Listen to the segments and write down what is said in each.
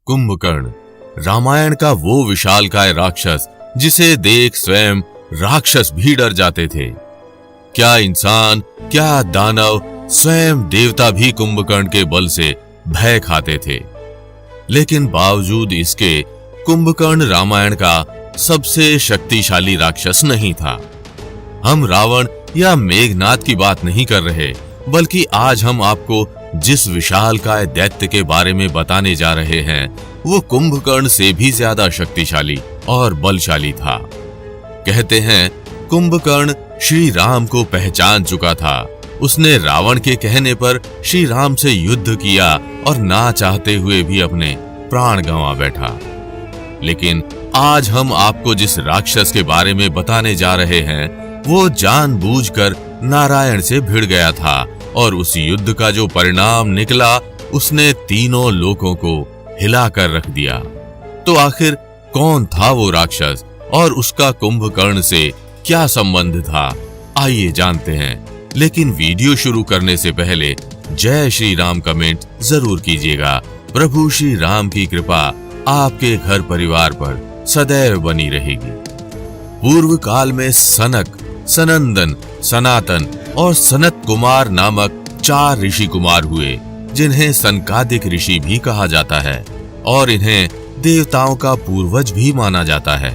कुंभकर्ण, रामायण का वो विशालकाय राक्षस जिसे देख स्वयं राक्षस भी डर जाते थे। क्या इंसान, क्या दानव, स्वयं देवता भी कुंभकर्ण के बल से भय खाते थे। लेकिन बावजूद इसके कुंभकर्ण रामायण का सबसे शक्तिशाली राक्षस नहीं था। हम रावण या मेघनाद की बात नहीं कर रहे, बल्कि आज हम आपको जिस विशालकाय दैत्य के बारे में बताने जा रहे हैं वो कुंभकर्ण से भी ज्यादा शक्तिशाली और बलशाली था। कहते हैं कुंभकर्ण श्री राम को पहचान चुका था। उसने रावण के कहने पर श्री राम से युद्ध किया और ना चाहते हुए भी अपने प्राण गंवा बैठा। लेकिन आज हम आपको जिस राक्षस के बारे में बताने जा रहे हैं वो जानबूझकर नारायण से भिड़ गया था और उस युद्ध का जो परिणाम निकला उसने तीनों लोकों को हिलाकर रख दिया। तो आखिर कौन था वो राक्षस और उसका कुंभकर्ण से क्या संबंध था, आइए जानते हैं। लेकिन वीडियो शुरू करने से पहले जय श्री राम कमेंट जरूर कीजिएगा। प्रभु श्री राम की कृपा आपके घर परिवार पर सदैव बनी रहेगी। पूर्व काल में सनक, सनंदन, सनातन और सनत कुमार नामक 4 ऋषि कुमार हुए, जिन्हें सनकादिक ऋषि भी कहा जाता है और इन्हें देवताओं का पूर्वज भी माना जाता है।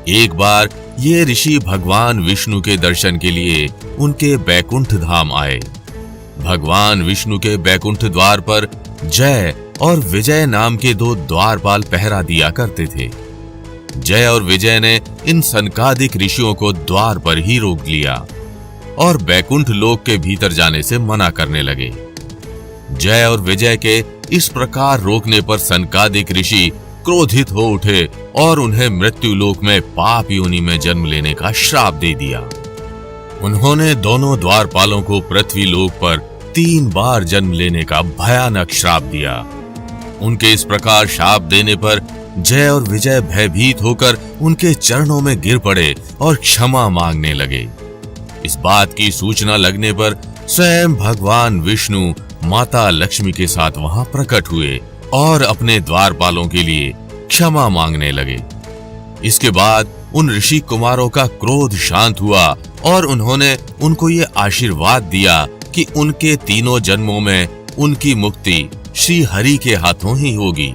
एक बार ये ऋषि भगवान विष्णु के दर्शन के लिए उनके बैकुंठ धाम आए। भगवान विष्णु के बैकुंठ द्वार पर जय और विजय नाम के 2 द्वारपाल पहरा दिया करते थे। जय और विजय ने इन सनकादिक ऋषियों को द्वार पर ही रोक लिया और बैकुंठ लोक के भीतर जाने से मना करने लगे। जय और विजय के इस प्रकार रोकने पर सनकादिक ऋषि क्रोधित हो उठे और उन्हें मृत्यु लोक में पाप योनि में जन्म लेने का श्राप दे दिया। उन्होंने दोनों द्वारपालों को पृथ्वी लोक पर 3 बार जन्म लेने का भयानक श्राप दिया। उनके इस प्रकार श्राप देने पर जय और विजय भयभीत होकर उनके चरणों में गिर पड़े और क्षमा मांगने लगे। इस बात की सूचना लगने पर स्वयं भगवान विष्णु माता लक्ष्मी के साथ वहां प्रकट हुए और अपने द्वारपालों के लिए क्षमा मांगने लगे। इसके बाद उन ऋषि कुमारों का क्रोध शांत हुआ और उन्होंने उनको ये आशीर्वाद दिया कि उनके तीनों जन्मों में उनकी मुक्ति श्री हरि के हाथों ही होगी।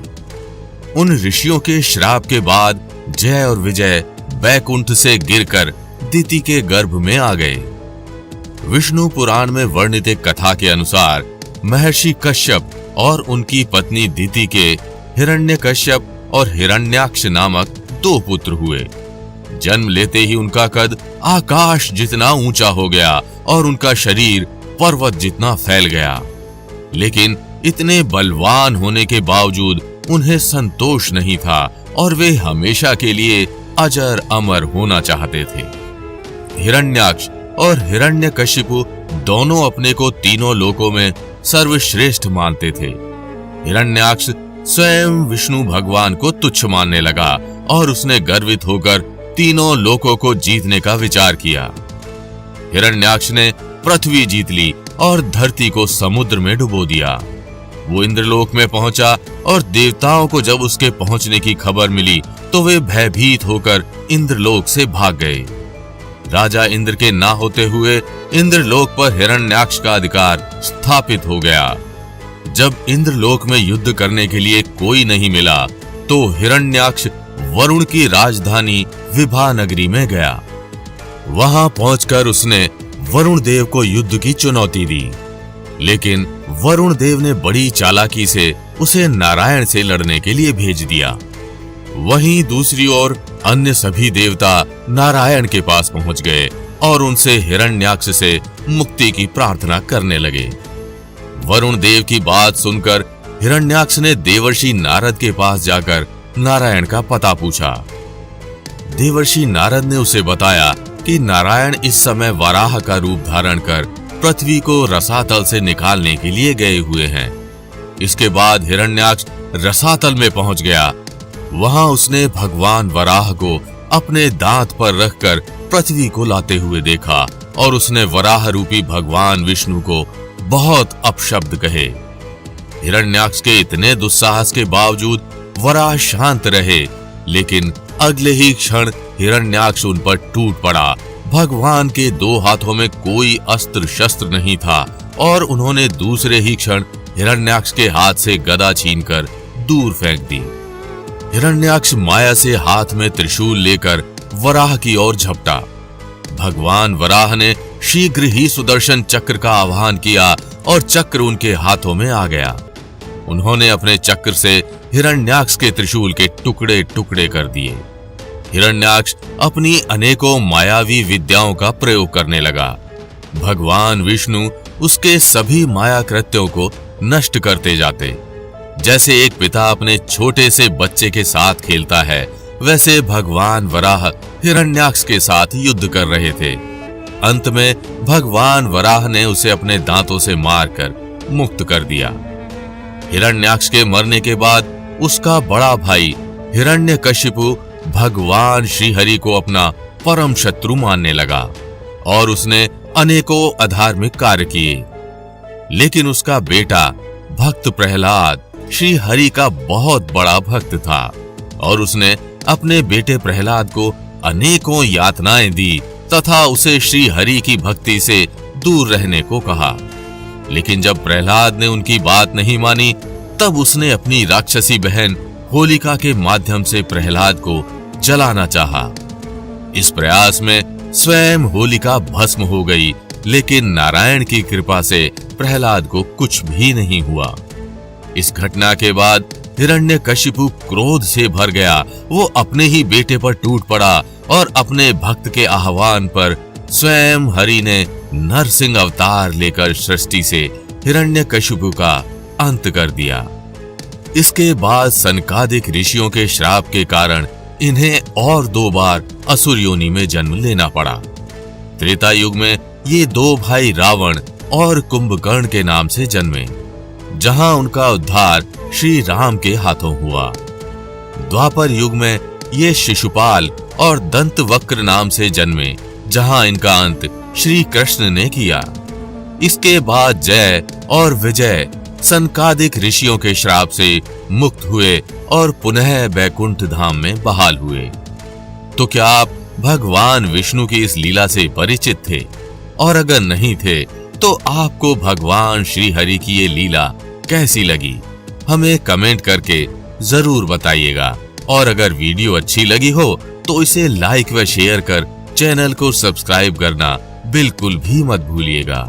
उन ऋषियों के श्राप के बाद जय और विजय बैकुंठ से गिरकर दिति के गर्भ में आ गए। विष्णु पुराण में वर्णित एक कथा के अनुसार महर्षि कश्यप और उनकी पत्नी दिति के हिरण्यकश्यप और हिरण्याक्ष नामक 2 पुत्र हुए। जन्म लेते ही उनका कद आकाश जितना ऊंचा हो गया और उनका शरीर पर्वत जितना फैल गया। लेकिन इतने बलवान होने के बावजूद उन्हें संतोष नहीं था और वे हमेशा के लिए अजर अमर होना चाहते थे। हिरण्याक्ष और हिरण्यकशिपु दोनों अपने को तीनों लोकों में सर्वश्रेष्ठ मानते थे। हिरण्याक्ष स्वयं विष्णु भगवान को तुच्छ मानने लगा और उसने गर्वित होकर तीनों लोकों को जीतने का विचार किया। हिरण्याक्ष ने पृथ्वी जीत ली और धरती को समुद्र में डुबो दिया। वो इंद्रलोक में पहुंचा और देवताओं को जब उसके पहुंचने की खबर मिली तो वे भयभीत होकर इंद्रलोक से भाग गए। राजा इंद्र के ना होते हुए इंद्रलोक पर हिरण्याक्ष का अधिकार स्थापित हो गया। जब इंद्रलोक में युद्ध करने के लिए कोई नहीं मिला तो हिरण्याक्ष वरुण की राजधानी विभा नगरी में गया। वहां पहुंचकर उसने वरुण देव को युद्ध की चुनौती दी, लेकिन वरुण देव ने बड़ी चालाकी से उसे नारायण से लड़ने के लिए भेज दिया। वहीं दूसरी ओर अन्य सभी देवता नारायण के पास पहुंच गए और उनसे हिरण्याक्ष से मुक्ति की प्रार्थना करने लगे। वरुण देव की बात सुनकर हिरण्याक्ष ने देवर्षि नारद के पास जाकर नारायण का पता पूछा। देवर्षि नारद ने उसे बताया कि नारायण इस समय वराह का रूप धारण कर पृथ्वी को रसातल से निकालने के लिए गए हुए हैं। इसके बाद हिरण्याक्ष रसातल में पहुंच गया। वहां उसने भगवान वराह को अपने दांत पर रखकर पृथ्वी को लाते हुए देखा और उसने वराह रूपी भगवान विष्णु को बहुत अपशब्द कहे। हिरण्याक्ष के इतने दुस्साहस के बावजूद वराह शांत रहे, लेकिन अगले ही क्षण हिरण्याक्ष उन पर टूट पड़ा। भगवान के 2 हाथों में कोई अस्त्र शस्त्र नहीं था और उन्होंने दूसरे ही क्षण हिरण्याक्ष के हाथ से गदा छीनकर दूर फेंक दी। हिरण्याक्ष माया से हाथ में त्रिशूल लेकर वराह की ओर झपटा। भगवान वराह ने शीघ्र ही सुदर्शन चक्र का आह्वान किया और चक्र उनके हाथों में आ गया। उन्होंने अपने चक्र से हिरण्याक्ष के त्रिशूल के टुकड़े टुकड़े कर दिए। हिरण्याक्ष अपनी अनेकों मायावी विद्याओं का प्रयोग करने लगा। भगवान विष्णु उसके सभी माया कृत्यों को नष्ट करते जाते। जैसे एक पिता अपने छोटे से बच्चे के साथ खेलता है, वैसे भगवान वराह हिरण्याक्ष के साथ युद्ध कर रहे थे। अंत में भगवान वराह ने उसे अपने दांतों से मारकर मुक्त कर दिया। हिरण्याक्ष के मरने के बाद उसका बड़ा भाई हिरण्यकशिपु भगवान श्रीहरि को अपना परम शत्रु मानने लगा और उसने अनेकों अधार्मिक कार्य किए। लेकिन उसका बेटा भक्त प्रहलाद श्री हरि का बहुत बड़ा भक्त था और उसने अपने बेटे प्रहलाद को अनेकों यातनाएं दी तथा उसे श्री हरि की भक्ति से दूर रहने को कहा। लेकिन जब प्रहलाद ने उनकी बात नहीं मानी, तब उसने अपनी राक्षसी बहन होलिका के माध्यम से प्रहलाद को जलाना चाहा। इस प्रयास में स्वयं होलिका भस्म हो गई, लेकिन नारायण की कृपा से प्रहलाद को कुछ भी नहीं हुआ। इस घटना के बाद हिरण्यकशिपु क्रोध से भर गया। वो अपने ही बेटे पर टूट पड़ा और अपने भक्त के आह्वान पर स्वयं हरि ने नरसिंह अवतार लेकर सृष्टि से हिरण्यकशिपु का अंत कर दिया। इसके बाद सनकादिक ऋषियों के श्राप के कारण इन्हें और 2 बार असुर योनि में जन्म लेना पड़ा। त्रेता युग में ये 2 भाई रावण और कुंभकर्ण के नाम से जन्मे, जहां उनका उद्धार श्री राम के हाथों हुआ। द्वापर युग में ये शिशुपाल और दंतवक्र नाम से जन्मे, जहां इनका अंत श्री कृष्ण ने किया। इसके बाद जय और विजय सनकादिक ऋषियों के श्राप से मुक्त हुए और पुनः बैकुंठ धाम में बहाल हुए। तो क्या आप भगवान विष्णु की इस लीला से परिचित थे? और अगर नहीं थे, तो आपको भगवान श्री हरि की ये लीला कैसी लगी? हमें कमेंट करके जरूर बताइएगा। और अगर वीडियो अच्छी लगी हो तो इसे लाइक व शेयर कर चैनल को सब्सक्राइब करना बिल्कुल भी मत भूलिएगा।